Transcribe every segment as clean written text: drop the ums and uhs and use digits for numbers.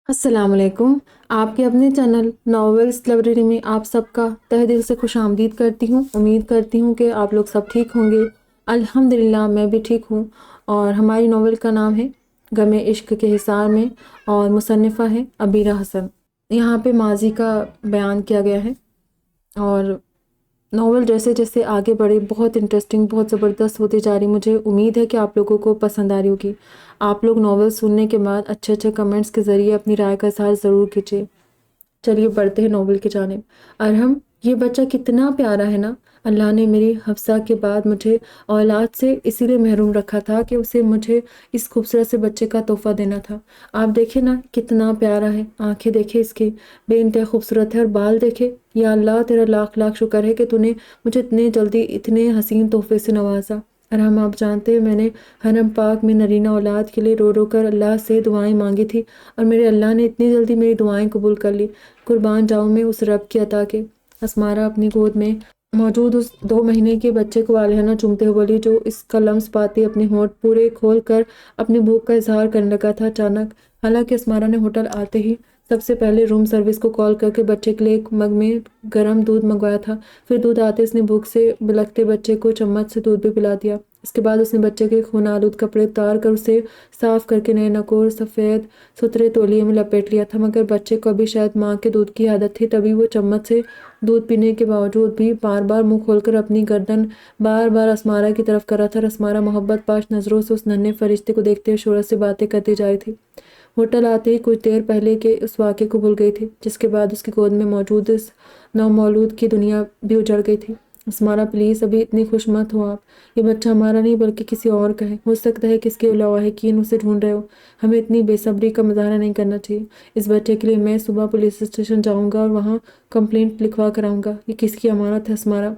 السلام علیکم۔ آپ کے اپنے چینل ناولس لائبریری میں آپ سب کا تہہ دل سے خوش آمدید کرتی ہوں۔ امید کرتی ہوں کہ آپ لوگ سب ٹھیک ہوں گے۔ الحمدللہ میں بھی ٹھیک ہوں، اور ہماری ناول کا نام ہے غم عشق کے حصار میں، اور مصنفہ ہے عبیرہ حسن۔ یہاں پہ ماضی کا بیان کیا گیا ہے، اور ناول جیسے جیسے آگے بڑھے بہت انٹرسٹنگ، بہت زبردست ہوتی جا رہی۔ مجھے امید ہے کہ آپ لوگوں کو پسند آ رہی ہوگی۔ آپ لوگ ناول سننے کے بعد اچھے اچھے کمنٹس کے ذریعے اپنی رائے کا اظہار ضرور کیجیے۔ چلیے بڑھتے ہیں ناول کی جانب۔ ارحم، یہ بچہ کتنا پیارا ہے نا۔ اللہ نے میری حفصہ کے بعد مجھے اولاد سے اسی لیے محروم رکھا تھا کہ اسے مجھے اس خوبصورت سے بچے کا تحفہ دینا تھا۔ آپ دیکھیں نا کتنا پیارا ہے، آنکھیں دیکھیں اس کی بے انتہا خوبصورت ہے، اور بال دیکھے۔ یا اللہ تیرا لاکھ لاکھ شکر ہے کہ تو نے مجھے اتنے جلدی اتنے حسین تحفے سے نوازا۔ ارحم، آپ جانتے ہیں میں نے حرم پاک میں نرینہ اولاد کے لیے رو رو کر اللہ سے دعائیں مانگی تھی، اور میرے اللہ نے اتنی جلدی میری دعائیں قبول کر لی۔ قربان جاؤں میں اس رب کی عطا کے۔ اسمارہ اپنی گود میں موجود اس 2 مہینے کے بچے کو والہانہ چومتے ہوئے بولی، جو اس کا لمس پاتے اپنے ہونٹ پورے کھول کر اپنی بھوک کا اظہار کرنے لگا تھا اچانک۔ حالانکہ اسمارہ نے ہوٹل آتے ہی سب سے پہلے روم سروس کو کال کر کے بچے کے لیے ایک مگ میں گرم دودھ منگوایا تھا۔ پھر دودھ آتے اس نے بھوک سے بلکتے بچے کو چمچ سے دودھ بھی پلا دیا۔ اس کے بعد اس نے بچے کے خون آلود کپڑے اتار کر اسے صاف کر کے نئے نکور سفید ستھرے تولیے میں لپیٹ لیا تھا، مگر بچے کو ابھی شاید ماں کے دودھ کی عادت تھی، تبھی وہ چمچ سے دودھ پینے کے باوجود بھی بار بار منہ کھول کر اپنی گردن بار بار اسمارہ کی طرف کر رہا تھا، اور اسمارہ محبت پاش نظروں سے اس ننھے فرشتے کو دیکھتے ہوئے شوہر سے باتیں کرتی جا رہی تھی۔ ہوٹل آتے ہی کچھ دیر پہلے کے اس واقعے کو بھول گئی تھی، جس کے بعد اس کی گود میں موجود اس نومولود کی دنیا بھی اجڑ گئی تھی۔ اسمارہ پلیز ابھی اتنی خوش مت ہو آپ، یہ بچہ ہمارا نہیں بلکہ کسی اور کا ہے۔ ہو سکتا ہے کہ اس کے لواحقین اسے ڈھونڈ رہے ہو۔ ہمیں اتنی بے صبری کا مظاہرہ نہیں کرنا چاہیے۔ اس بچے کے لیے میں صبح پولیس اسٹیشن جاؤں گا اور وہاں کمپلینٹ لکھوا کر آؤں گا۔ یہ کس کی امانت ہے اسمارہ؟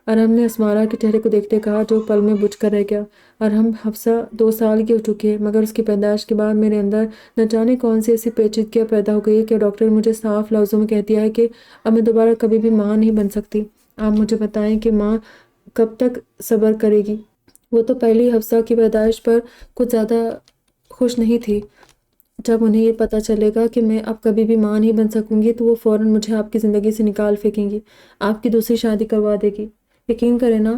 ارحم نے اسمارہ کے چہرے کو دیکھتے کہا، جو پل میں بجھ کر رہ گیا۔ ارحم، حفصہ 2 سال کی ہو چکی ہے، مگر اس کی پیدائش کے بعد میرے اندر نہ جانے کون سی ایسی پیچیدگیاں پیدا ہو گئی ہے کہ ڈاکٹر نے مجھے صاف لفظوں میں کہہ دیا ہے کہ اب میں دوبارہ کبھی بھی ماں نہیں بن سکتی۔ آپ مجھے بتائیں کہ ماں کب تک صبر کرے گی؟ وہ تو پہلی حفصہ کی پیدائش پر کچھ زیادہ خوش نہیں تھی۔ جب انہیں یہ پتہ چلے گا کہ میں اب کبھی بھی ماں نہیں بن سکوں گی تو وہ فوراً مجھے آپ کی زندگی سے نکال پھینکیں گی، آپ کی دوسری شادی کروا دے گی۔ یقین کریں نا،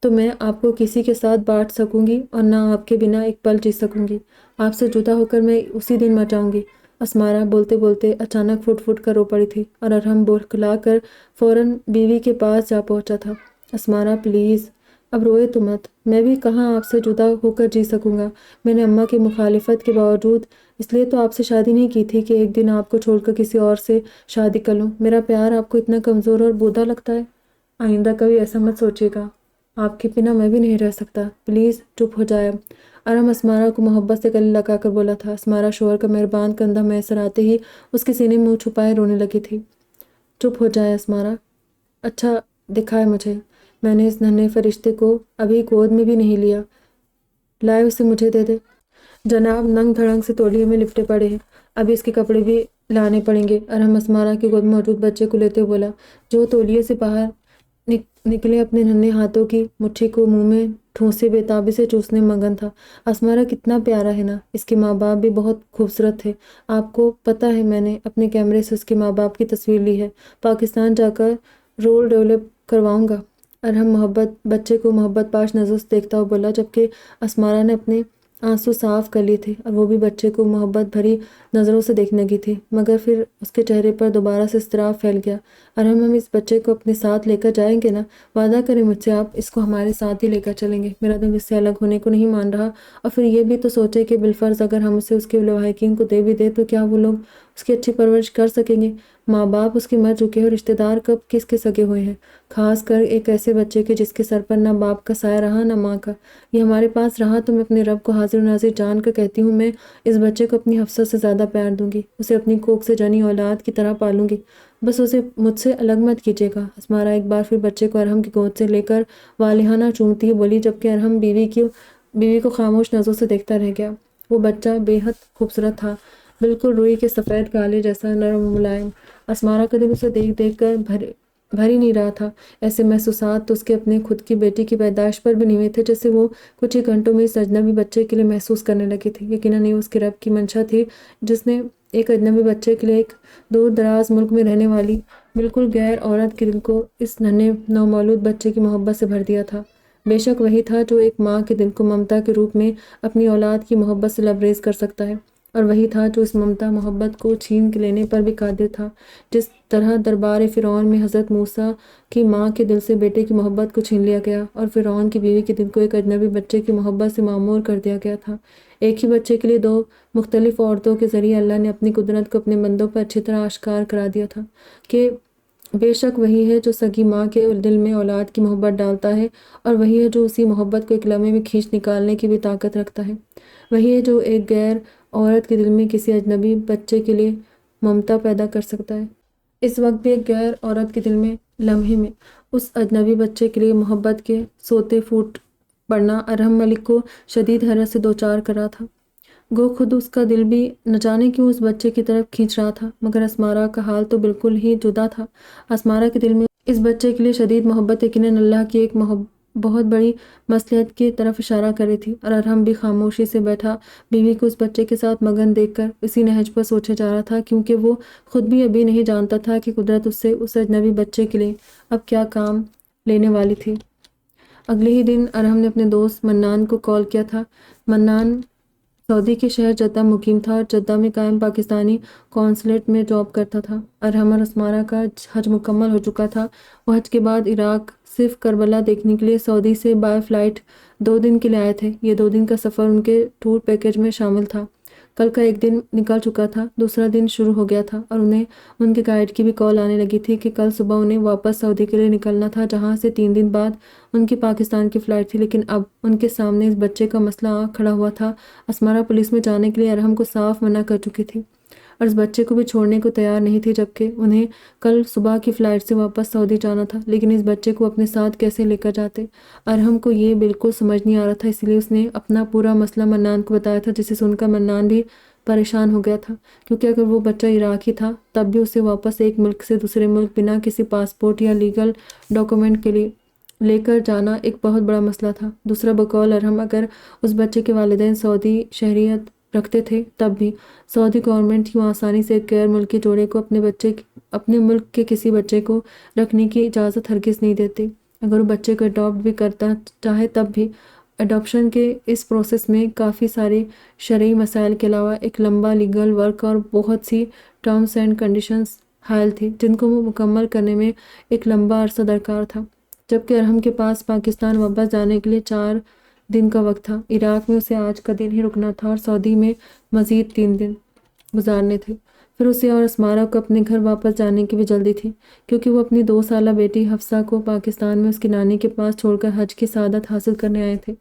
تو میں آپ کو کسی کے ساتھ بانٹ سکوں گی، اور نہ آپ کے بنا ایک پل جی سکوں گی۔ آپ سے جدا ہو کر میں اسی دن مر جاؤں گی۔ اسمارہ بولتے بولتے اچانک پھٹ پھٹ کر رو پڑی تھی، اور ارحم بورکھلا کر فوراً بیوی کے پاس جا پہنچا تھا۔ اسمارہ پلیز اب روئے تو مت، میں بھی کہاں آپ سے جدا ہو کر جی سکوں گا۔ میں نے اماں کی مخالفت کے باوجود اس لیے تو آپ سے شادی نہیں کی تھی کہ ایک دن آپ کو چھوڑ کر کسی اور سے شادی کر لوں۔ میرا پیار آپ کو اتنا کمزور اور بودا لگتا ہے؟ آئندہ کبھی ایسا مت سوچیے گا، آپ کے بنا میں بھی نہیں رہ سکتا۔ پلیز چپ ہو جائے اب۔ ارحم اسمارہ کو محبت سے گلے لگا کر بولا تھا۔ اسمارہ شوہر کا مہربان کندھا میسر آتے ہی اس کے سینے میں منہ چھپائے رونے لگی تھی۔ چپ ہو جائے اسمارہ، اچھا دکھائے مجھے، میں نے اس ننھے فرشتے کو ابھی گود میں بھی نہیں لیا، لائے اسے مجھے دے دے۔ جناب ننگ دھڑنگ سے تولیے میں لپٹے پڑے ہیں، ابھی اس کے کپڑے بھی لانے پڑیں گے۔ ارحم اسمارہ کی گود میں موجود بچے کو لیتے ہوئے بولا، جو تولیے سے باہر نکلے اپنے ننھے ہاتھوں کی مٹھی کو منہ میں ٹھونسے بےتابی سے چوسنے مگن تھا۔ اسمارہ کتنا پیارا ہے نا، اس کے ماں باپ بھی بہت خوبصورت تھے۔ آپ کو پتہ ہے میں نے اپنے کیمرے سے اس کے ماں باپ کی تصویر لی ہے، پاکستان جا کر رول ڈیولپ کرواؤں گا۔ ارحم بچے کو محبت پاش نظروں سے دیکھتا ہوا بولا، جبکہ اسمارہ نے اپنے آنسو صاف کر لیے تھے اور وہ بھی بچے کو محبت بھری نظروں سے دیکھنے لگی تھی، مگر پھر اس کے چہرے پر دوبارہ سے اضطراب پھیل گیا۔ ارحم، ہم اس بچے کو اپنے ساتھ لے کر جائیں گے نا؟ وعدہ کریں مجھ سے آپ اس کو ہمارے ساتھ ہی لے کر چلیں گے۔ میرا دل اس سے الگ ہونے کو نہیں مان رہا، اور پھر یہ بھی تو سوچے کہ بالفرض اگر ہم اسے اس کے لواحقین کو دے بھی دیں تو کیا وہ لوگ اس کی اچھی پرورش کر سکیں گے؟ ماں باپ اس کے مر چکے ہیں، اور رشتہ دار کب کس کے سگے ہوئے ہیں، خاص کر ایک ایسے بچے کے جس کے سر پر نہ باپ کا سایہ رہا نہ ماں کا۔ یہ ہمارے پاس رہا تو میں اپنے رب کو حاضر و ناظر جان کر کہتی ہوں، میں اس بچے کو اپنی حفصہ سے زیادہ پیار دوں گی، اسے اپنی کوکھ سے جنی اولاد کی طرح پالوں گی، بس اسے مجھ سے الگ مت کیجیے گا۔ اسمارہ ایک بار پھر بچے کو ارحم کی گود سے لے کر والہانہ چومتی ہوئی بولی، جبکہ ارحم بیوی کو خاموش نظروں سے دیکھتا رہ گیا۔ وہ بچہ بے حد خوبصورت تھا، بالکل روئی کے سفید گالے جیسا نرم و ملائم۔ اسمارہ کے دل اسے دیکھ دیکھ کر بھر ہی نہیں رہا تھا۔ ایسے محسوسات تو اس کے اپنے خود کی بیٹی کی پیدائش پر بھی نہیں ہوئے تھے جیسے وہ کچھ ہی گھنٹوں میں اس اجنبی بچے کے لیے محسوس کرنے لگی تھی۔ یقیناً یہ اس کے رب کی منشا تھی جس نے ایک اجنبی بچے کے لیے ایک دور دراز ملک میں رہنے والی بالکل غیر عورت کے دل کو اس ننھے نومولود بچے کی محبت سے بھر دیا تھا۔ بے شک وہی تھا جو ایک ماں کے دل کو ممتا کے روپ میں اپنی اولاد کی محبت سے لبریز کر سکتا ہے، اور وہی تھا جو اس ممتا محبت کو چھین لینے پر بھی قادر تھا۔ جس طرح دربار فرعون میں حضرت موسیٰ کی ماں کے دل سے بیٹے کی محبت کو چھین لیا گیا اور فرعون کی بیوی کے دل کو ایک اجنبی بچے کی محبت سے معمور کر دیا گیا تھا، ایک ہی بچے کے لیے دو مختلف عورتوں کے ذریعے اللہ نے اپنی قدرت کو اپنے بندوں پر اچھی طرح آشکار کرا دیا تھا کہ بے شک وہی ہے جو سگی ماں کے دل میں اولاد کی محبت ڈالتا ہے، اور وہی ہے جو اسی محبت کو ایک لمحے میں کھینچ نکالنے کی بھی طاقت رکھتا ہے۔ وہی ہے جو ایک غیر عورت کے دل میں کسی اجنبی بچے کے لیے ممتا پیدا کر سکتا ہے۔ اس وقت بھی ایک غیر عورت کے دل میں لمحے میں اس اجنبی بچے کے لیے محبت کے سوتے پھوٹ پڑنا ارحم ملک کو شدید حیرت سے دوچار کر رہا تھا۔ گو خود اس کا دل بھی نہ جانے کیوں اس بچے کی طرف کھینچ رہا تھا، مگر اسمارا کا حال تو بالکل ہی جدا تھا۔ اسمارا کے دل میں اس بچے کے لیے شدید محبت یقیناً اللہ کی ایک بہت بڑی مصلحت کی طرف اشارہ کر رہی تھی، اور ارحم بھی خاموشی سے بیٹھا بیوی کو اس بچے کے ساتھ مگن دیکھ کر اسی نہج پر سوچے جا رہا تھا، کیونکہ وہ خود بھی ابھی نہیں جانتا تھا کہ قدرت اس سے اس اجنبی بچے کے لیے اب کیا کام لینے والی تھی۔ اگلے ہی دن ارحم نے اپنے دوست منان کو کال کیا تھا۔ منان سعودی کے شہر جدہ مقیم تھا اور جدہ میں قائم پاکستانی قونصلیٹ میں جاب کرتا تھا۔ ارحم اور اسمارا کا حج مکمل ہو چکا تھا۔ وہ حج کے بعد عراق صرف کربلا دیکھنے کے لیے سعودی سے بائی فلائٹ 2 دن کے لیے آئے تھے۔ یہ 2 دن کا سفر ان کے ٹور پیکج میں شامل تھا۔ کل کا ایک دن نکل چکا تھا، دوسرا دن شروع ہو گیا تھا، اور انہیں ان کے گائیڈ کی بھی کال آنے لگی تھی کہ کل صبح انہیں واپس سعودی کے لیے نکلنا تھا، جہاں سے 3 دن بعد ان کی پاکستان کی فلائٹ تھی۔ لیکن اب ان کے سامنے اس بچے کا مسئلہ آ کھڑا ہوا تھا۔ اسمارا پولیس میں جانے کے لیے ارحم کو صاف منع کر چکی تھی اور اس بچے کو بھی چھوڑنے کو تیار نہیں تھی، جبکہ انہیں کل صبح کی فلائٹ سے واپس سعودی جانا تھا۔ لیکن اس بچے کو اپنے ساتھ کیسے لے کر جاتے؟ ارحم کو یہ بالکل سمجھ نہیں آ رہا تھا، اس لیے اس نے اپنا پورا مسئلہ منان کو بتایا تھا، جسے سن کر منان بھی پریشان ہو گیا تھا، کیونکہ اگر وہ بچہ عراقی تھا تب بھی اسے واپس ایک ملک سے دوسرے ملک بنا کسی پاسپورٹ یا لیگل ڈاکومنٹ کے لیے لے کر جانا ایک بہت بڑا مسئلہ تھا۔ دوسرا بقول ارحم اگر اس بچے کے والدین سعودی شہریت رکھتے تھے تب بھی سعودی گورنمنٹ یوں آسانی سے ایک غیر ملکی جوڑے کو اپنے ملک کے کسی بچے کو رکھنے کی اجازت ہرگز نہیں دیتے۔ اگر وہ بچے کو اڈاپٹ بھی کرتا چاہے تب بھی اڈاپشن کے اس پروسیس میں کافی سارے شرعی مسائل کے علاوہ ایک لمبا لیگل ورک اور بہت سی ٹرمز اینڈ کنڈیشنز حائل تھی، جن کو وہ مکمل کرنے میں ایک لمبا عرصہ درکار تھا۔ جبکہ ارحم کے پاس پاکستان واپس جانے کے لیے 4 دن کا وقت تھا۔ عراق میں اسے آج کا دن ہی رکنا تھا اور سعودی میں مزید 3 دن گزارنے تھے۔ پھر اسے اور اسمارا کو اپنے گھر واپس جانے کی بھی جلدی تھی، کیونکہ وہ اپنی 2 سالہ بیٹی حفصہ کو پاکستان میں اس کی نانی کے پاس چھوڑ کر حج کی سعادت حاصل کرنے آئے تھے۔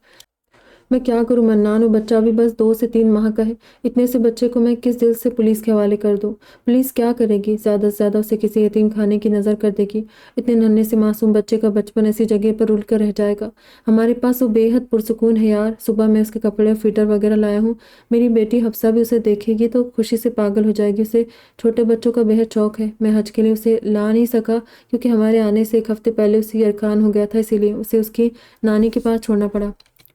میں کیا کروں منان، وہ بچہ بھی بس 2 سے 3 ماہ کا ہے، اتنے سے بچے کو میں کس دل سے پولیس کے حوالے کر دوں؟ پولیس کیا کرے گی؟ زیادہ سے زیادہ اسے کسی یتیم خانے کی نظر کر دے گی۔ اتنے ننھے سے معصوم بچے کا بچپن ایسی جگہ پر رول کر رہ جائے گا۔ ہمارے پاس وہ بے حد پرسکون ہے یار، صبح میں اس کے کپڑے اور فیڈر وغیرہ لایا ہوں، میری بیٹی حفصہ بھی اسے دیکھے گی تو خوشی سے پاگل ہو جائے گی۔ اسے چھوٹے بچوں کا بے حد شوق ہے۔ میں حج کے لیے اسے لا نہیں سکا کیونکہ ہمارے آنے سے 1 ہفتے پہلے اسے یرقان ہو گیا تھا، اسی لیے اسے اس کی نانی کے پاس چھوڑنا پڑا۔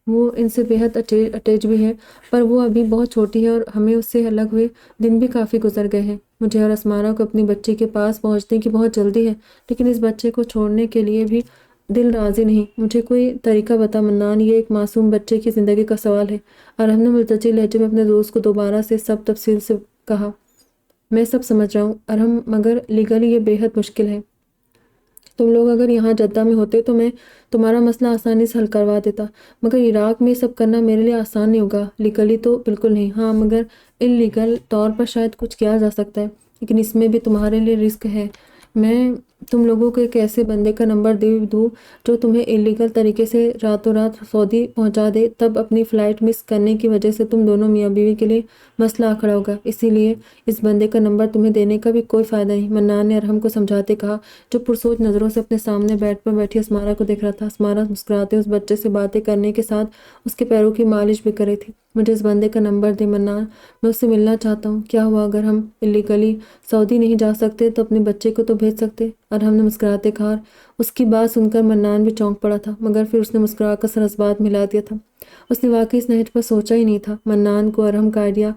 وہ ان سے بے حد اٹیچ بھی ہے، پر وہ ابھی بہت چھوٹی ہے اور ہمیں اس سے الگ ہوئے دن بھی کافی گزر گئے ہیں۔ مجھے اور اسمارا کو اپنی بچی کے پاس پہنچنے کی بہت جلدی ہے، لیکن اس بچے کو چھوڑنے کے لیے بھی دل راضی نہیں۔ مجھے کوئی طریقہ بتا منان، یہ ایک معصوم بچے کی زندگی کا سوال ہے۔ ارحم نے ملتجی لہجے میں اپنے دوست کو دوبارہ سے سب تفصیل سے کہا۔ میں سب سمجھ رہا ہوں ارحم، مگر لیگلی یہ بے حد مشکل ہے۔ تم لوگ اگر یہاں جدہ میں ہوتے تو میں تمہارا مسئلہ آسانی سے حل کروا دیتا، مگر عراق میں یہ سب کرنا میرے لیے آسان نہیں ہوگا۔ لیگلی تو بالکل نہیں، ہاں مگر ان لیگل طور پر شاید کچھ کیا جا سکتا ہے، لیکن اس میں بھی تمہارے لیے رسک ہے۔ میں تم لوگوں کو ایک ایسے بندے کا نمبر دے دوں جو تمہیں انلیگل طریقے سے راتوں رات سعودی پہنچا دے، تب اپنی فلائٹ مس کرنے کی وجہ سے تم دونوں میاں بیوی کے لیے مسئلہ آ کھڑا ہوگا، اسی لیے اس بندے کا نمبر تمہیں دینے کا بھی کوئی فائدہ نہیں۔ منان نے ارحم کو سمجھاتے کہا، جو پرسوچ نظروں سے اپنے سامنے بیڈ پر بیٹھی اسمارا کو دیکھ رہا تھا۔ اسمارا مسکراتے اس بچے سے باتیں کرنے کے ساتھ اس کے پیروں کی مالش بھی کر رہی تھی۔ مجھے اس بندے کا نمبر دے منان، میں اس سے ملنا چاہتا ہوں۔ کیا ہوا اگر ہم انلیگلی سعودی نہیں جا سکتے تو اپنے بچے کو تو بھیج سکتے؟ ارحم نے مسکراتے کہا۔ اس کی بات سن کر منان بھی چونک پڑا تھا، مگر پھر اس نے مسکرا کر سر اس بات ملا دیا تھا۔ اس نے واقعی اس نہج پر سوچا ہی نہیں تھا۔ منان کو ارحم کا آئیڈیا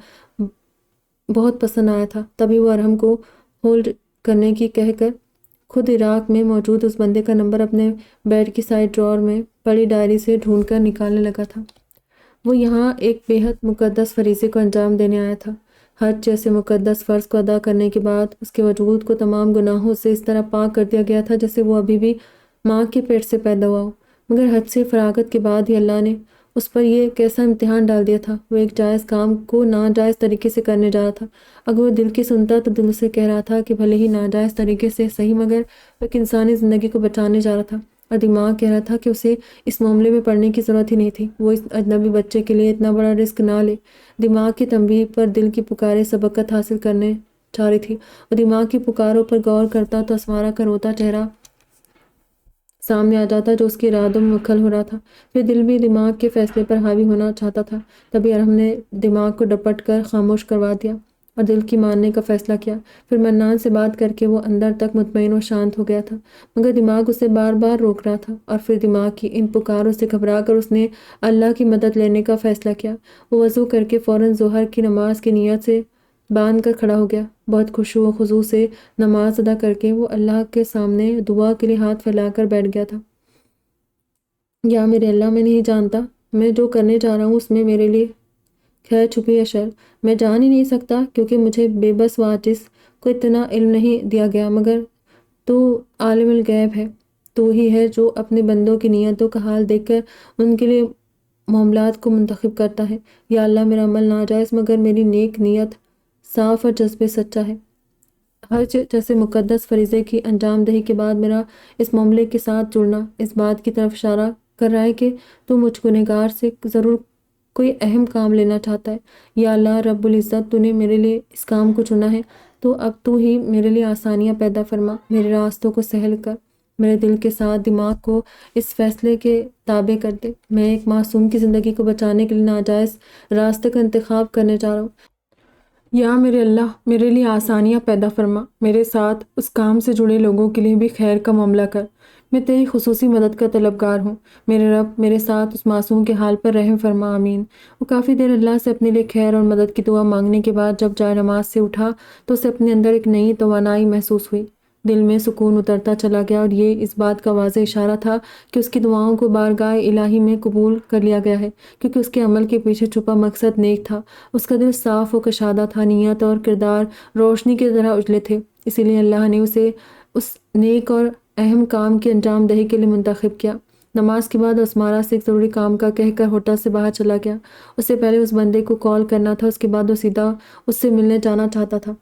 بہت پسند آیا تھا، تبھی وہ ارحم کو ہولڈ کرنے کی کہہ کر خود عراق میں موجود اس بندے کا نمبر اپنے بیڈ کی سائڈ ڈراور میں پڑی ڈائری سے ڈھونڈ کر نکالنے لگا تھا۔ وہ یہاں ایک بے حد مقدس فریضے کو انجام دینے آیا تھا۔ حج جیسے مقدس فرض کو ادا کرنے کے بعد اس کے وجود کو تمام گناہوں سے اس طرح پاک کر دیا گیا تھا جیسے وہ ابھی بھی ماں کے پیٹ سے پیدا ہوا ہو۔ مگر حج سے فراغت کے بعد ہی اللہ نے اس پر یہ کیسا امتحان ڈال دیا تھا۔ وہ ایک جائز کام کو ناجائز طریقے سے کرنے جا رہا تھا۔ اگر وہ دل کی سنتا تو دل سے کہہ رہا تھا کہ بھلے ہی ناجائز طریقے سے صحیح، مگر وہ ایک انسانی زندگی کو بچانے جا رہا تھا، اور دماغ کہہ رہا تھا کہ اسے اس معاملے میں پڑنے کی ضرورت ہی نہیں تھی، وہ اس اجنبی بچے کے لیے اتنا بڑا رسک نہ لے۔ دماغ کی تنبیہ پر دل کی پکاریں سبقت حاصل کرنے چاہ رہی تھی، اور دماغ کی پکاروں پر غور کرتا تو اسمارا کا روتا چہرہ سامنے آ جاتا جو اس کے ارادوں میں مکھل ہو رہا تھا۔ پھر دل بھی دماغ کے فیصلے پر حاوی ہونا چاہتا تھا، تبھی ارحم نے دماغ کو ڈپٹ کر خاموش کروا دیا اور دل کی ماننے کا فیصلہ کیا۔ پھر منان سے بات کر کے وہ اندر تک مطمئن و شانت ہو گیا تھا، مگر دماغ اسے بار بار روک رہا تھا، اور پھر دماغ کی ان پکاروں سے گھبرا کر اس نے اللہ کی مدد لینے کا فیصلہ کیا۔ وہ وضو کر کے فوراً ظہر کی نماز کی نیت سے باندھ کر کھڑا ہو گیا۔ بہت خشوع و خضوع سے نماز ادا کر کے وہ اللہ کے سامنے دعا کے لیے ہاتھ پھیلا کر بیٹھ گیا تھا۔ یا میرے اللہ، میں نہیں جانتا میں جو کرنے جا رہا ہوں اس میں میرے لیے خیر چھپی ہے شر، میں جان ہی نہیں سکتا، کیونکہ مجھے بے بس و عاجز کو اتنا علم نہیں دیا گیا، مگر تو عالم الغیب ہے، تو ہی ہے جو اپنے بندوں کی نیتوں کا حال دیکھ کر ان کے لیے معاملات کو منتخب کرتا ہے۔ یا اللہ، میرا عمل ناجائز مگر میری نیک نیت صاف اور جذبے سچا ہے۔ حج جیسے مقدس فریضے کی انجام دہی کے بعد میرا اس معاملے کے ساتھ جڑنا اس بات کی طرف اشارہ کر رہا ہے کہ تو مجھ گنہگار سے ضرور کوئی اہم کام لینا چاہتا ہے۔ یا اللہ رب العزت، تو نے میرے لیے اس کام کو چنا ہے، تو اب تو ہی میرے لیے آسانیاں پیدا فرما، میرے راستوں کو سہل کر، میرے دل کے ساتھ دماغ کو اس فیصلے کے تابع کر دے۔ میں ایک معصوم کی زندگی کو بچانے کے لیے ناجائز راستے کا انتخاب کرنے جا رہا ہوں۔ یا میرے اللہ، میرے لیے آسانیاں پیدا فرما، میرے ساتھ اس کام سے جڑے لوگوں کے لیے بھی خیر کا معاملہ کر، میں تیری خصوصی مدد کا طلبگار ہوں۔ میرے رب، میرے ساتھ اس معصوم کے حال پر رحم فرما، آمین۔ وہ کافی دیر اللہ سے اپنے لیے خیر اور مدد کی دعا مانگنے کے بعد جب جائے نماز سے اٹھا تو اسے اپنے اندر ایک نئی توانائی محسوس ہوئی، دل میں سکون اترتا چلا گیا، اور یہ اس بات کا واضح اشارہ تھا کہ اس کی دعاؤں کو بارگاہ الہی میں قبول کر لیا گیا ہے، کیونکہ اس کے عمل کے پیچھے چھپا مقصد نیک تھا، اس کا دل صاف و کشادہ تھا، نیت اور کردار روشنی کی طرح اجلے تھے، اسی لیے اللہ نے اسے اس نیک اور اہم کام کی انجام دہی کے لیے منتخب کیا۔ نماز کے بعد اسمارا سے ایک ضروری کام کا کہہ کر ہوٹل سے باہر چلا گیا۔ اس سے پہلے اس بندے کو کال کرنا تھا، اس کے بعد وہ سیدھا اس سے ملنے جانا چاہتا تھا۔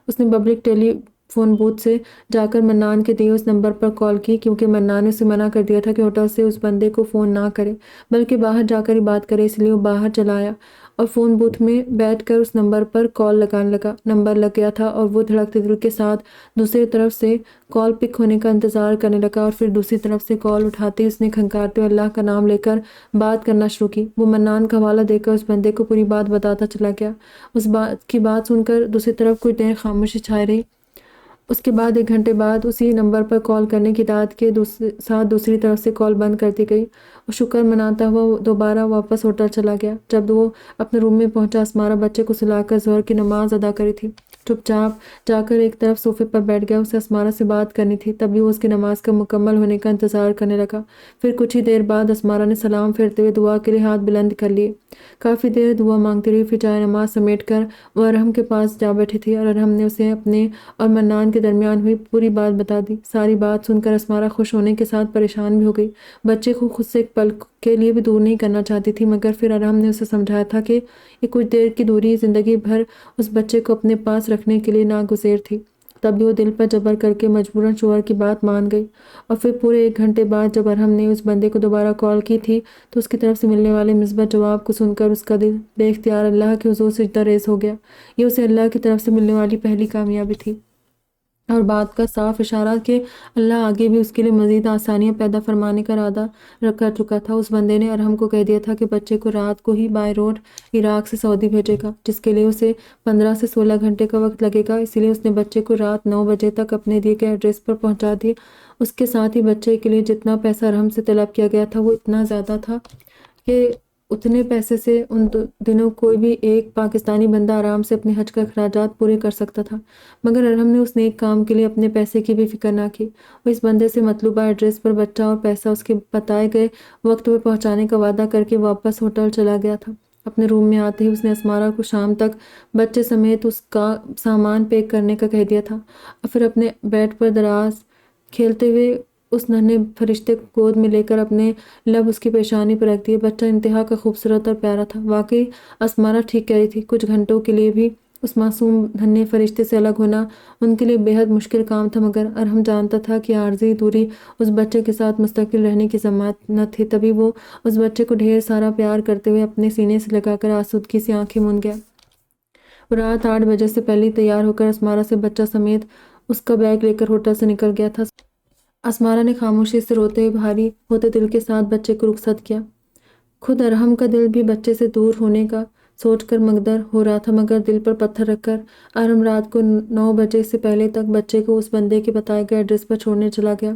اس نے پبلک ٹیلی فون بوتھ سے جا کر منان کے دیے اس نمبر پر کال کی، کیونکہ منان نے اسے منع کر دیا تھا کہ ہوٹل سے اس بندے کو فون نہ کرے بلکہ باہر جا کر ہی بات کرے، اس لیے وہ باہر چلا آیا اور فون بوتھ میں بیٹھ کر اس نمبر پر کال لگانے لگا۔ نمبر لگ گیا تھا اور وہ دھڑکتے دل کے ساتھ دوسری طرف سے کال پک ہونے کا انتظار کرنے لگا، اور پھر دوسری طرف سے کال اٹھاتے اس نے کھنکارتے ہوئے اللہ کا نام لے کر بات کرنا شروع کی۔ وہ منان کا حوالہ دے کر اس بندے کو پوری بات بتاتا چلا گیا۔ اس بات کی بات سن کر دوسری طرف کچھ دیر خاموشی چھائی رہی۔ اس کے بعد 1 گھنٹے بعد اسی نمبر پر کال کرنے کی اطاعت کے ساتھ دوسری طرف سے کال بند کر دی گئی۔ وہ شکر مناتا ہوا دوبارہ واپس ہوٹل چلا گیا۔ جب وہ اپنے روم میں پہنچا، اسمارا بچے کو سلا کر ظہر کی نماز ادا کری تھی۔ چپ چاپ جا کر ایک طرف صوفے پر بیٹھ گیا، اسے اسمارا سے بات کرنی تھی، تبھی وہ اس کی نماز کا مکمل ہونے کا انتظار کرنے لگا۔ پھر کچھ ہی دیر بعد اسمارا نے سلام پھیرتے ہوئے دعا کے لیے ہاتھ بلند کر لیے۔ کافی دیر دعا مانگتی رہی، پھر جائے نماز سمیٹ کر وہ ارحم کے پاس جا بیٹھی تھی، اور ارحم نے اسے اپنے اور منان کے درمیان ہوئی پوری بات بتا دی۔ ساری بات سن کر اسمارا خوش ہونے کے ساتھ پریشان بھی ہو گئی۔ بچے کو خود سے ایک پل کے لیے بھی دور نہیں کرنا چاہتی تھی، مگر پھر ارحم نے اسے سمجھایا تھا کہ یہ کچھ دیر کی دوری زندگی بھر اس بچے کو اپنے پاس رکھنے کے لیے ناگزیر تھی۔ تب بھی وہ دل پر جبر کر کے مجبوراً شوہر کی بات مان گئی، اور پھر پورے 1 گھنٹے بعد جب ارحم نے اس بندے کو دوبارہ کال کی تھی تو اس کی طرف سے ملنے والے مثبت جواب کو سن کر اس کا دل بے اختیار اللہ کے حضور سجدہ ریز ہو گیا۔ یہ اسے اللہ کی طرف سے ملنے والی پہلی کامیابی تھی۔ اور بات کا صاف اشارہ کہ اللہ آگے بھی اس کے لیے مزید آسانیاں پیدا فرمانے کا ارادہ کر چکا تھا۔ اس بندے نے ارحم کو کہہ دیا تھا کہ بچے کو رات کو ہی بائی روڈ عراق سے سعودی بھیجے گا، جس کے لیے اسے 15 سے 16 گھنٹے کا وقت لگے گا۔ اسی لیے اس نے بچے کو رات 9 بجے تک اپنے دیے گئے ایڈریس پر پہنچا دیا۔ اس کے ساتھ ہی بچے کے لیے جتنا پیسہ ارحم سے طلب کیا گیا تھا وہ اتنا زیادہ تھا کہ اتنے پیسے سے ان دنوں کوئی بھی ایک پاکستانی بندہ آرام سے اپنے حج کا اخراجات پورے کر سکتا تھا، مگر ارحم نے اس نیک کام کے لیے اپنے پیسے کی بھی فکر نہ کی۔ وہ اس بندے سے مطلوبہ ایڈریس پر بچہ اور پیسہ اس کے بتائے گئے وقت پر پہنچانے کا وعدہ کر کے واپس ہوٹل چلا گیا تھا۔ اپنے روم میں آتے ہی اس نے اسمارہ کو شام تک بچے سمیت اس کا سامان پیک کرنے کا کہہ دیا تھا، اور پھر اپنے بیڈ پر دراز کھیلتے ہوئے اس ننھے فرشتے کو گود میں لے کر اپنے لب اس کی پیشانی پر رکھ دیے۔ بچہ انتہا کا خوبصورت اور پیارا تھا۔ واقعی اسمارہ ٹھیک کہہ رہی تھی، کچھ گھنٹوں کے لیے بھی اس معصوم ننھے فرشتے سے الگ ہونا ان کے لیے بے حد مشکل کام تھا، مگر ارحم جانتا تھا کہ عارضی دوری اس بچے کے ساتھ مستقل رہنے کی ضمانت تھی۔ تبھی وہ اس بچے کو ڈھیر سارا پیار کرتے ہوئے اپنے سینے سے لگا کر آسودگی سے آنکھیں موند گیا۔ وہ رات 8 بجے سے پہلے تیار ہو کر اسمارہ سے بچہ سمیت اس کا بیگ لے کر ہوٹل سے نکل گیا تھا۔ اسمارہ نے خاموشی سے روتے ہوئے بھاری ہوتے دل کے ساتھ بچے کو رخصت کیا۔ خود ارحم کا دل بھی بچے سے دور ہونے کا سوچ کر مگدر ہو رہا تھا، مگر دل پر پتھر رکھ کر ارحم رات کو 9 بجے سے پہلے تک بچے کو اس بندے کے بتائے گئے ایڈریس پر چھوڑنے چلا گیا۔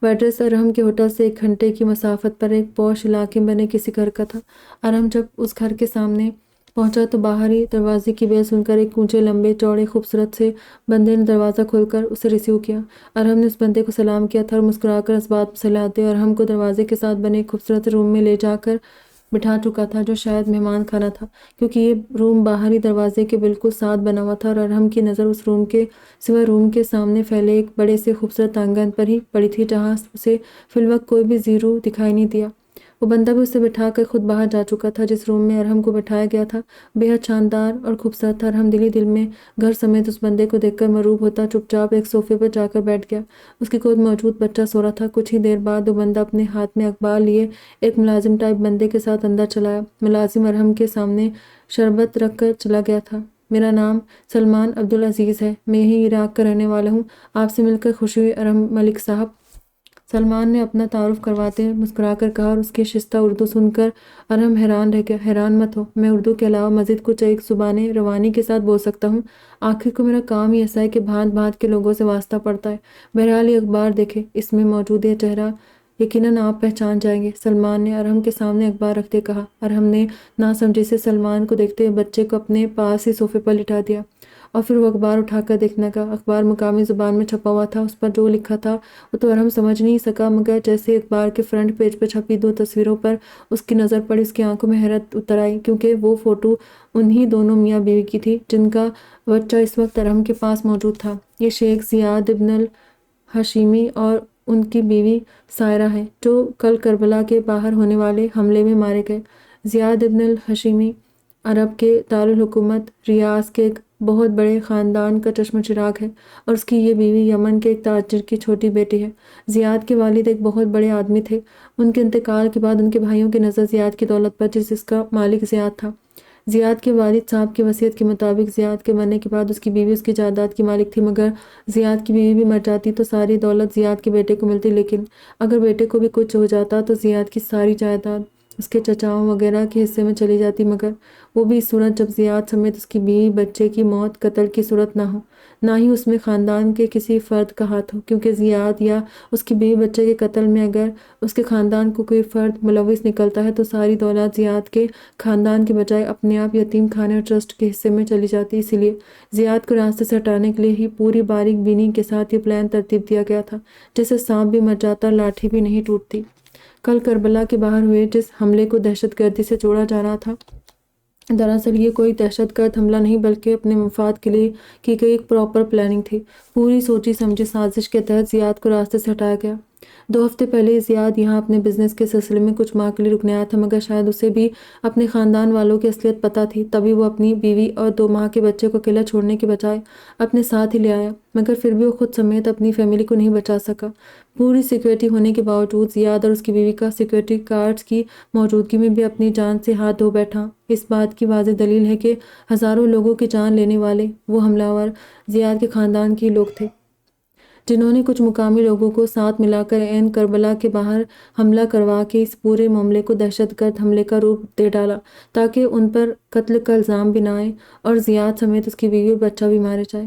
وہ ایڈریس ارحم کے ہوٹل سے 1 گھنٹے کی مسافت پر ایک پوش علاقے میں بنے کسی گھر کا تھا۔ ارحم جب اس گھر کے سامنے پہنچا تو باہری دروازے کی بیل سن کر ایک اونچے لمبے چوڑے خوبصورت سے بندے نے دروازہ کھول کر اسے ریسیو کیا۔ ارحم نے اس بندے کو سلام کیا تھا اور مسکرا کر اس بات پر صلاحیت ارحم کو دروازے کے ساتھ بنے ایک خوبصورت روم میں لے جا کر بٹھا چکا تھا، جو شاید مہمان خانہ تھا، کیونکہ یہ روم باہری دروازے کے بالکل ساتھ بنا ہوا تھا، اور ارحم کی نظر اس روم کے سوا روم کے سامنے پھیلے ایک بڑے سے خوبصورت آنگن پر ہی پڑی تھی، جہاں اسے فی الوقت کوئی بھی زیرو دکھائی نہیں دیا۔ وہ بندہ بھی اسے بٹھا کر خود باہر جا چکا تھا۔ جس روم میں ارحم کو بٹھایا گیا تھا بے حد شاندار اور خوبصورت تھا۔ ارحم دل ہی دل میں گھر سمیت اس بندے کو دیکھ کر مرعوب ہوتا چپ چاپ ایک صوفے پر جا کر بیٹھ گیا۔ اس کی گود موجود بچہ سو رہا تھا۔ کچھ ہی دیر بعد وہ بندہ اپنے ہاتھ میں اخبار لیے ایک ملازم ٹائپ بندے کے ساتھ اندر چلا آیا۔ ملازم ارحم کے سامنے شربت رکھ کر چلا گیا تھا۔ میرا نام سلمان عبدالعزیز ہے، میں یہی عراق کا رہنے والا ہوں، آپ سے مل کر خوشی ہوئی ارحم ملک صاحب۔ سلمان نے اپنا تعارف کرواتے ہوئے مسکرا کر کہا، اور اس کی شستہ اردو سن کر ارحم حیران رہ گیا۔ حیران مت ہو، میں اردو کے علاوہ مزید کچھ ایک زبان روانی کے ساتھ بول سکتا ہوں۔ آخر کو میرا کام ہی ایسا ہے کہ بھانت بھانت کے لوگوں سے واسطہ پڑتا ہے۔ بہرحال یہ اخبار دیکھیں، اس میں موجود یہ چہرہ یقیناً آپ پہچان جائیں گے، سلمان نے ارحم کے سامنے اخبار رکھتے کہا۔ ارحم نے ناسمجھی سے سلمان کو دیکھتے ہوئے بچے کو اپنے پاس ہی صوفے پر لٹا دیا، اور پھر وہ اخبار اٹھا کر دیکھنے کا۔ اخبار مقامی زبان میں چھپا ہوا تھا۔ اس پر جو لکھا تھا وہ تو ارحم سمجھ نہیں سکا، مگر جیسے اخبار کے فرنٹ پیج پر چھپی 2 تصویروں پر اس کی نظر پڑی، اس کی آنکھوں میں حیرت اتر آئی، کیونکہ وہ فوٹو انہی دونوں میاں بیوی کی تھی جن کا بچہ اس وقت ارحم کے پاس موجود تھا۔ یہ شیخ زیاد ابن الہشیمی اور ان کی بیوی سائرہ ہیں، جو کل کربلا کے باہر ہونے والے حملے میں مارے گئے۔ زیاد ابن الہشیمی عرب کے دارالحکومت ریاض کے ایک بہت بڑے خاندان کا چشم چراغ ہے، اور اس کی یہ بیوی یمن کے ایک تاجر کی چھوٹی بیٹی ہے۔ زیاد کے والد ایک بہت بڑے آدمی تھے۔ ان کے انتقال کے بعد ان کے بھائیوں کی نظر زیاد کی دولت پر جس کا مالک زیاد تھا۔ زیاد کے والد صاحب کی وصیت کے مطابق زیاد کے مرنے کے بعد اس کی بیوی اس کی جائیداد کی مالک تھی، مگر زیاد کی بیوی بھی مر جاتی تو ساری دولت زیاد کے بیٹے کو ملتی، لیکن اگر بیٹے کو بھی کچھ ہو جاتا تو زیاد کی ساری جائیداد اس کے چچاؤں وغیرہ کے حصے میں چلی جاتی، مگر وہ بھی اس صورت جب زیاد سمیت اس کی بیوی بچے کی موت قتل کی صورت نہ ہو، نہ ہی اس میں خاندان کے کسی فرد کا ہاتھ ہو، کیونکہ زیاد یا اس کی بیوی بچے کے قتل میں اگر اس کے خاندان کو کوئی فرد ملوث نکلتا ہے تو ساری دولت زیاد کے خاندان کے بجائے اپنے آپ یتیم خانے اور ٹرسٹ کے حصے میں چلی جاتی۔ اسی لیے زیاد کو راستے سے ہٹانے کے لیے ہی پوری باریک بینی کے ساتھ یہ پلان ترتیب دیا گیا تھا، جیسے سانپ بھی مر جاتا لاٹھی بھی نہیں ٹوٹتی۔ کل کربلا کے باہر ہوئے جس حملے کو دہشت گردی سے جوڑا جا رہا تھا، دراصل یہ کوئی دہشت گرد حملہ نہیں بلکہ اپنے مفاد کے لیے کی گئی ایک پراپر پلاننگ تھی۔ پوری سوچی سمجھی سازش کے تحت زیاد کو راستے سے ہٹایا گیا۔ 2 ہفتے پہلے زیاد یہاں اپنے بزنس کے سلسلے میں کچھ ماہ کے لیے رکنے آیا تھا، مگر شاید اسے بھی اپنے خاندان والوں کی اصلیت پتہ تھی، تبھی وہ اپنی بیوی اور 2 ماہ کے بچے کو اکیلا چھوڑنے کے بجائے اپنے ساتھ ہی لے آیا، مگر پھر بھی وہ خود سمیت اپنی فیملی کو نہیں بچا سکا۔ پوری سیکورٹی ہونے کے باوجود زیاد اور اس کی بیوی کا سیکورٹی گارڈز کی موجودگی میں بھی اپنی جان سے ہاتھ دھو بیٹھا۔ اس بات کی واضح دلیل ہے کہ ہزاروں لوگوں کی جان لینے والے وہ حملہ آور زیاد کے خاندان کے لوگ تھے۔ جنہوں نے کچھ مقامی لوگوں کو ساتھ ملا کر عین کربلا کے باہر حملہ کروا کے اس پورے معاملے کو دہشت گرد حملے کا روپ دے ڈالا تاکہ ان پر قتل کا الزام بھی نہ آئے اور زیاد سمیت اس کی بیوی اور بچہ بھی مارے جائے۔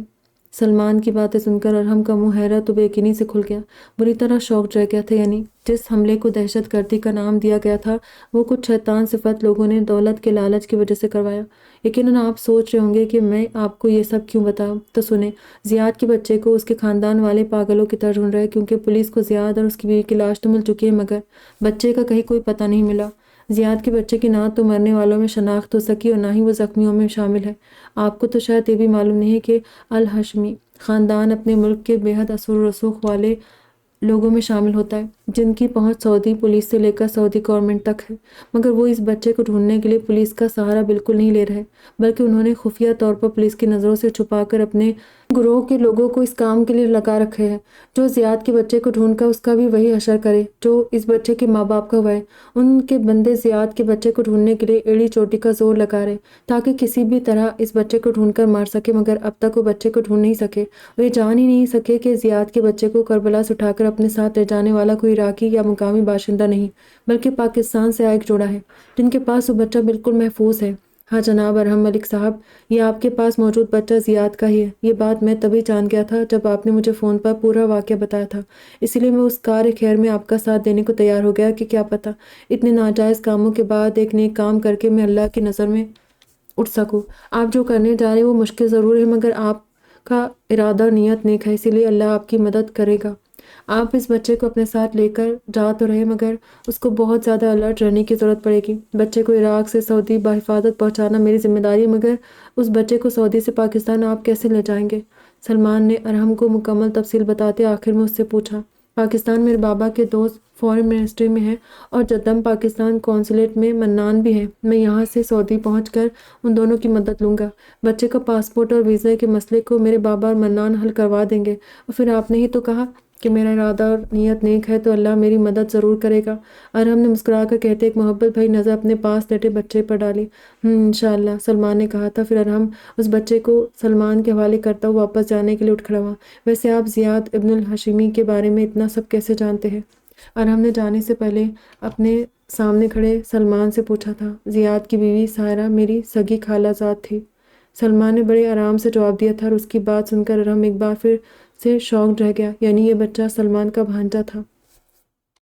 سلمان کی باتیں سن کر ارحم کا منہ حیرت و بے یقینی سے کھل گیا، بری طرح شاکڈ رہ گیا تھا۔ یعنی جس حملے کو دہشت گردی کا نام دیا گیا تھا وہ کچھ شیطان صفت لوگوں نے دولت کے لالچ کی وجہ سے کروایا۔ یقیناً آپ سوچ رہے ہوں گے کہ میں آپ کو یہ سب کیوں بتاؤں، تو سنیں۔ زیاد کے بچے کو اس کے خاندان والے پاگلوں کی طرح ڈھونڈ رہے کیونکہ پولیس کو زیاد اور اس کی بیوی کی لاش تو مل چکی ہے مگر بچے کا کہیں کوئی پتہ نہیں ملا۔ زیاد کے بچے کی نہ تو مرنے والوں میں شناخت ہو سکی اور نہ ہی وہ زخمیوں میں شامل ہے۔ آپ کو تو شاید یہ بھی معلوم نہیں ہے کہ الہاشمی خاندان اپنے ملک کے بے حد اثر و رسوخ والے لوگوں میں شامل ہوتا ہے جن کی پہنچ سعودی پولیس سے لے کر سعودی گورنمنٹ تک ہے، مگر وہ اس بچے کو ڈھونڈنے کے لیے پولیس کا سہارا بالکل نہیں لے رہے، بلکہ انہوں نے خفیہ طور پر پولیس کی نظروں سے چھپا کر اپنے گروہ کے لوگوں کو اس کام کے لیے لگا رکھے ہیں جو زیاد کے بچے کو ڈھونڈ کر اس کا بھی وہی حشر کرے جو اس بچے کے ماں باپ کا ہوا ہے۔ ان کے بندے زیاد کے بچے کو ڈھونڈنے کے لیے ایڑی چوٹی کا زور لگا رہے تاکہ کسی بھی طرح اس بچے کو ڈھونڈ کر مار سکے، مگر اب تک وہ بچے کو ڈھونڈ نہیں سکے۔ وہ جان ہی نہیں سکے کہ زیاد کے بچے کو کربلا سے اٹھا کر اپنے ساتھ لے جانے والا کوئی عراقی یا مقامی باشندہ نہیں بلکہ پاکستان سے آیا ایک جوڑا ہے جن کے پاس وہ بچہ بالکل محفوظ ہے۔ ہاں جناب ارحم ملک صاحب، یہ آپ کے پاس موجود بچہ زیاد کا ہی ہے۔ یہ بات میں تبھی جان گیا تھا جب آپ نے مجھے فون پر پورا واقعہ بتایا تھا، اسی لیے میں اس کار خیر میں آپ کا ساتھ دینے کو تیار ہو گیا کہ کیا پتہ اتنے ناجائز کاموں کے بعد ایک نیک کام کر کے میں اللہ کی نظر میں اٹھ سکوں۔ آپ جو کرنے جا رہے ہیں وہ مشکل ضرور ہے مگر آپ کا ارادہ اور نیت نیک ہے، اسی لیے اللہ آپ کی مدد کرے گا۔ آپ اس بچے کو اپنے ساتھ لے کر جا تو رہے مگر اس کو بہت زیادہ الرٹ رہنے کی ضرورت پڑے گی۔ بچے کو عراق سے سعودی بحفاظت پہنچانا میری ذمہ داری ہے، مگر اس بچے کو سعودی سے پاکستان آپ کیسے لے جائیں گے؟ سلمان نے ارحم کو مکمل تفصیل بتاتے آخر میں اس سے پوچھا۔ پاکستان میرے بابا کے دوست فورن منسٹری میں ہیں اور جدم پاکستان قونصلیٹ میں منان بھی ہے۔ میں یہاں سے سعودی پہنچ کر ان دونوں کی مدد لوں گا۔ بچے کا پاسپورٹ اور ویزے کے مسئلے کو میرے بابا اور منان حل کروا دیں گے، اور پھر آپ نے ہی تو کہا کہ میرا ارادہ اور نیت نیک ہے تو اللہ میری مدد ضرور کرے گا۔ ارحم نے مسکرا کر کہتے ایک محبت بھری نظر اپنے پاس لیٹے بچے پر ڈالی۔ انشاءاللہ، سلمان نے کہا تھا۔ پھر ارحم اس بچے کو سلمان کے حوالے کرتا ہوا واپس جانے کے لیے اٹھ کھڑا ہوا۔ ویسے آپ زیاد ابن الہاشمی کے بارے میں اتنا سب کیسے جانتے ہیں؟ ارحم نے جانے سے پہلے اپنے سامنے کھڑے سلمان سے پوچھا تھا۔ زیاد کی بیوی سائرہ میری سگی خالہ زاد تھی، سلمان نے بڑے آرام سے جواب دیا تھا، اور اس کی بات سن کر ارحم ایک بار پھر سے شاکڈ رہ گیا۔ یعنی یہ بچہ سلمان کا بھانجا تھا۔